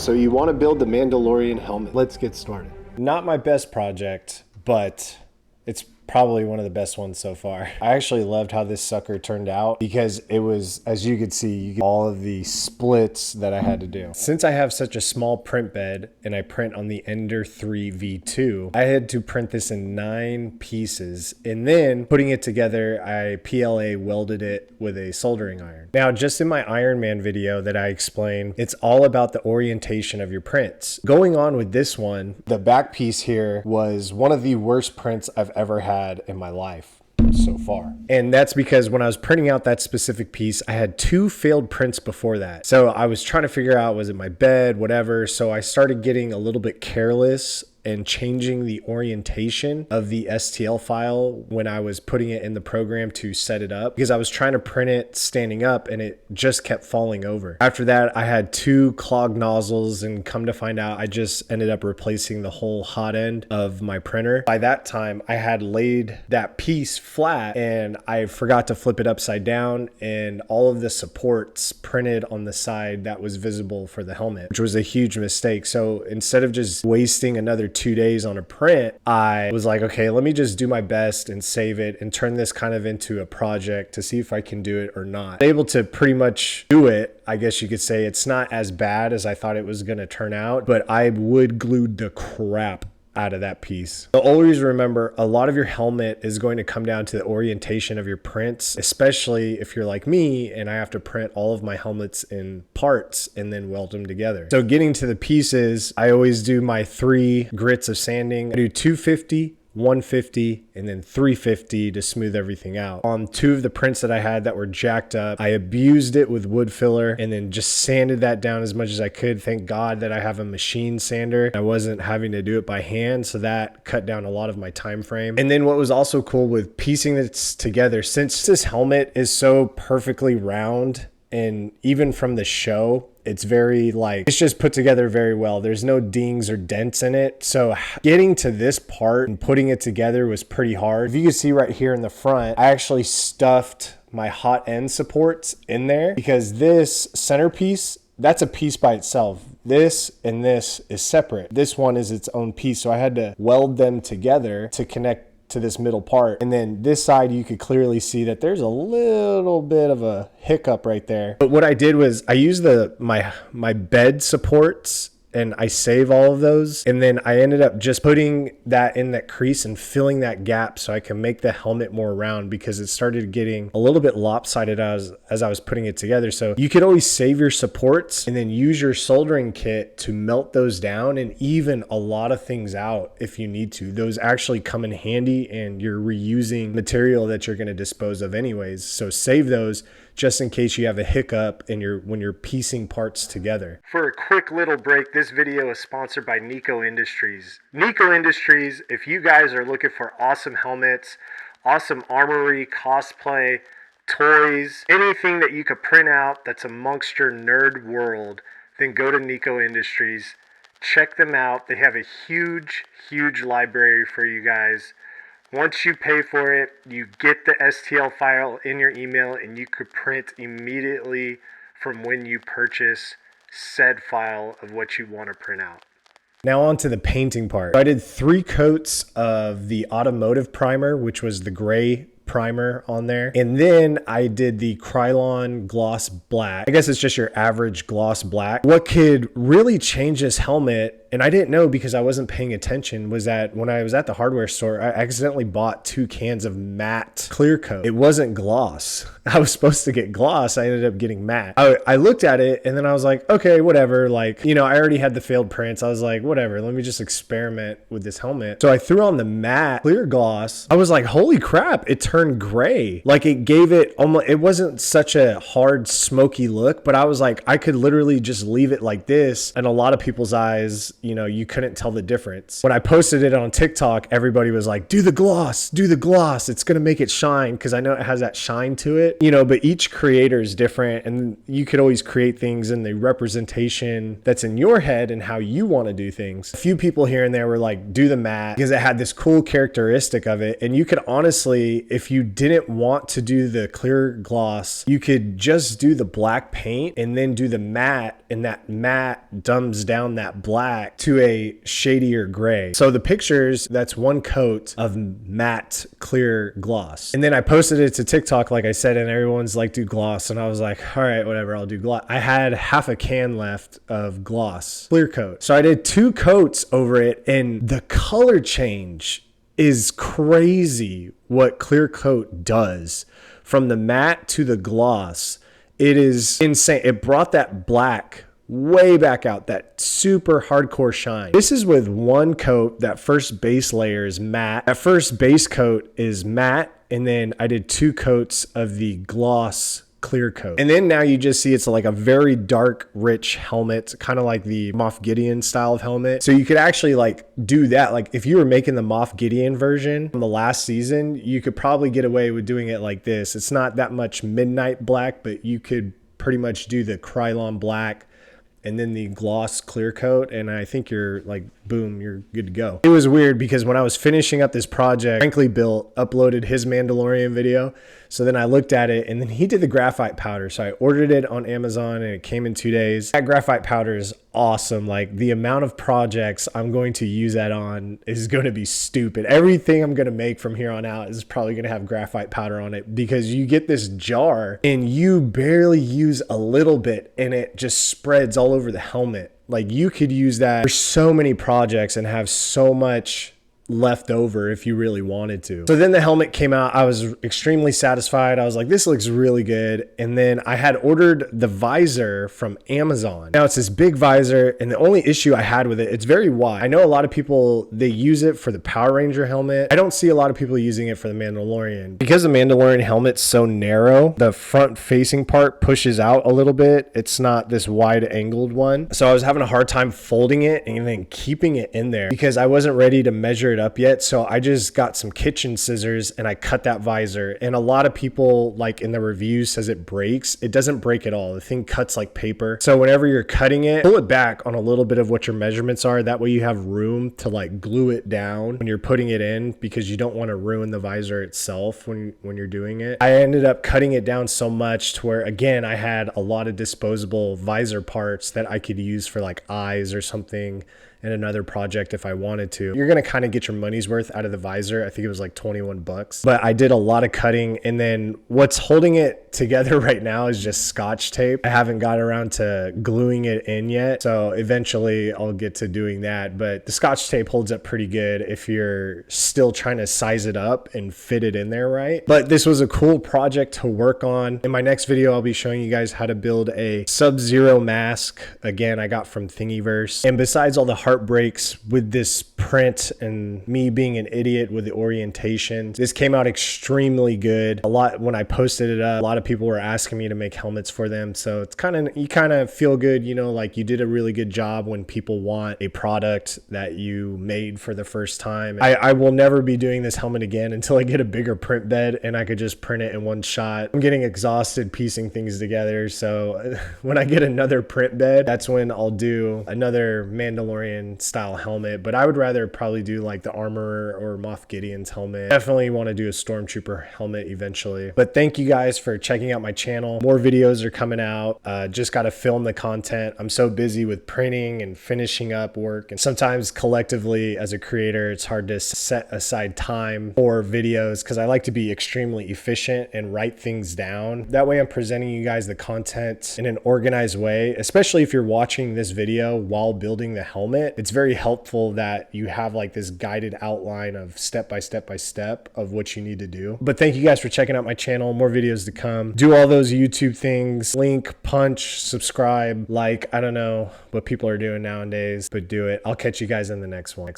So you want to build the Mandalorian helmet. Let's get started. Not my best project, but it's probably one of the best ones so far. I actually loved how this sucker turned out because it was, as you could see, all of the splits that I had to do. Since I have such a small print bed and I print on the Ender 3 V2, I had to print this in 9 pieces, and then putting it together, I PLA welded it with a soldering iron. Now, just in my Iron Man video that I explained, it's all about the orientation of your prints. Going on with this one, the back piece here was one of the worst prints I've ever had in my life so far. And that's because when I was printing out that specific piece, I had 2 failed prints before that. So I was trying to figure out, was it my bed, whatever. So I started getting a little bit careless and changing the orientation of the STL file when I was putting it in the program to set it up, because I was trying to print it standing up and it just kept falling over. After that, I had 2 clogged nozzles, and come to find out, I just ended up replacing the whole hot end of my printer. By that time, I had laid that piece flat and I forgot to flip it upside down, and all of the supports printed on the side that was visible for the helmet, which was a huge mistake. So instead of just wasting another 2 days on a print, I was like, okay, let me just do my best and save it and turn this kind of into a project to see if I can do it or not. I'm able to pretty much do it, I guess you could say. It's not as bad as I thought it was going to turn out, but I wood glued the crap out of that piece. So always remember, a lot of your helmet is going to come down to the orientation of your prints, especially if you're like me and I have to print all of my helmets in parts and then weld them together. So getting to the pieces, I always do my 3 grits of sanding. I do 250, 150, and then 350 to smooth everything out. On 2 of the prints that I had that were jacked up, I abused it with wood filler and then just sanded that down as much as I could. Thank God that I have a machine sander. I wasn't having to do it by hand, so that cut down a lot of my time frame. And then what was also cool with piecing this together, since this helmet is so perfectly round, and even from the show, it's very it's just put together very well. There's no dings or dents in it. So getting to this part and putting it together was pretty hard. If you can see right here in the front, I actually stuffed my hot end supports in there, because this centerpiece, that's a piece by itself. This and this is separate. This one is its own piece. So I had to weld them together to connect to this middle part. And then this side, you could clearly see that there's a little bit of a hiccup right there. But what I did was I used my bed supports, and I save all of those. And then I ended up just putting that in that crease and filling that gap so I can make the helmet more round, because it started getting a little bit lopsided as I was putting it together. So you could always save your supports and then use your soldering kit to melt those down and even a lot of things out if you need to. Those actually come in handy, and you're reusing material that you're going to dispose of anyways. So save those just in case you have a hiccup when you're piecing parts together. For a quick little break, this video is sponsored by Nico Industries. Nico Industries, if you guys are looking for awesome helmets, awesome armory, cosplay, toys, anything that you could print out that's amongst your nerd world, then go to Nico Industries. Check them out. They have a huge, huge library for you guys. Once you pay for it, you get the STL file in your email, and you could print immediately from when you purchase said file of what you want to print out. Now on to the painting part. I did 3 coats of the automotive primer, which was the gray primer on there. And then I did the Krylon gloss black. I guess it's just your average gloss black. What could really change this helmet, and I didn't know because I wasn't paying attention, was that when I was at the hardware store, I accidentally bought 2 cans of matte clear coat. It wasn't gloss. I was supposed to get gloss. I ended up getting matte. I looked at it and then I was like, okay, whatever. I already had the failed prints. I was like, whatever, let me just experiment with this helmet. So I threw on the matte clear gloss. I was like, holy crap, it turned gray. It gave it almost, it wasn't such a hard smoky look, but I was like, I could literally just leave it like this, and a lot of people's eyes, you couldn't tell the difference. When I posted it on TikTok, everybody was like, do the gloss, it's gonna make it shine, because I know it has that shine to it. it, you know, but each creator is different, and you could always create things in the representation that's in your head and how you want to do things. A few people here and there were like, do the matte, because it had this cool characteristic of it. And you could honestly, if you didn't want to do the clear gloss, you could just do the black paint and then do the matte, and that matte dumbs down that black to a shadier gray. So the pictures, that's one coat of matte clear gloss. And then I posted it to TikTok, like I said, and everyone's like, do gloss. And I was like, all right, whatever, I'll do gloss. I had half a can left of gloss, clear coat. So I did 2 coats over it, and the color change is crazy what clear coat does from the matte to the gloss. It is insane. It brought that black way back out, that super hardcore shine. This is with 1 coat. That first base layer is matte. That first base coat is matte, and then I did 2 coats of the gloss clear coat. And then now you just see it's like a very dark, rich helmet, kind of like the Moff Gideon style of helmet. So you could actually like do that. Like if you were making the Moff Gideon version from the last season, you could probably get away with doing it like this. It's not that much midnight black, but you could pretty much do the Krylon black and then the gloss clear coat, and I think you're like, boom, you're good to go. It was weird because when I was finishing up this project, Frankly Built uploaded his Mandalorian video. So then I looked at it, and then he did the graphite powder. So I ordered it on Amazon, and it came in 2 days. That graphite powder is awesome. Like the amount of projects I'm going to use that on is going to be stupid. Everything I'm going to make from here on out is probably going to have graphite powder on it, because you get this jar and you barely use a little bit and it just spreads all over the helmet. Like you could use that for so many projects and have so much left over if you really wanted to. So then the helmet came out. I was extremely satisfied. I was like, this looks really good. And then I had ordered the visor from Amazon. Now it's this big visor, and the only issue I had with it, it's very wide. I know a lot of people, they use it for the Power Ranger helmet. I don't see a lot of people using it for the Mandalorian. Because the Mandalorian helmet's so narrow, the front facing part pushes out a little bit. It's not this wide angled one. So I was having a hard time folding it and then keeping it in there because I wasn't ready to measure it up yet. So I just got some kitchen scissors and I cut that visor. And a lot of people, like in the reviews, says it breaks. It doesn't break at all. The thing cuts like paper. So whenever you're cutting it, pull it back on a little bit of what your measurements are. That way you have room to like glue it down when you're putting it in, because you don't want to ruin the visor itself when you're doing it. I ended up cutting it down so much to where, again, I had a lot of disposable visor parts that I could use for like eyes or something in another project if I wanted to. You're gonna kind of get your money's worth out of the visor. I think it was like 21 bucks. But I did a lot of cutting, and then what's holding it together right now is just Scotch tape. I haven't got around to gluing it in yet, so eventually I'll get to doing that. But the Scotch tape holds up pretty good if you're still trying to size it up and fit it in there right. But this was a cool project to work on. In my next video, I'll be showing you guys how to build a Sub-Zero mask. Again, I got from Thingiverse. And besides all the heartbreaks with this print and me being an idiot with the orientation, this came out extremely good. A lot, when I posted it up, a lot of people were asking me to make helmets for them. So it's kind of, you kind of feel good, you know, like you did a really good job when people want a product that you made for the first time. I will never be doing this helmet again until I get a bigger print bed and I could just print it in one shot. I'm getting exhausted piecing things together. So when I get another print bed, that's when I'll do another Mandalorian style helmet. But I would rather probably do like the Armorer or Moff Gideon's helmet. Definitely want to do a Stormtrooper helmet eventually. But thank you guys for checking out my channel. More videos are coming out. Just got to film the content. I'm so busy with printing and finishing up work, and sometimes collectively as a creator it's hard to set aside time for videos because I like to be extremely efficient and write things down. That way I'm presenting you guys the content in an organized way, especially if you're watching this video while building the helmet. It's very helpful that you have like this guided outline of step by step of what you need to do. But thank you guys for checking out my channel. More videos to come. Do all those YouTube things. Link, punch, subscribe, like. I don't know what people are doing nowadays, but do it. I'll catch you guys in the next one.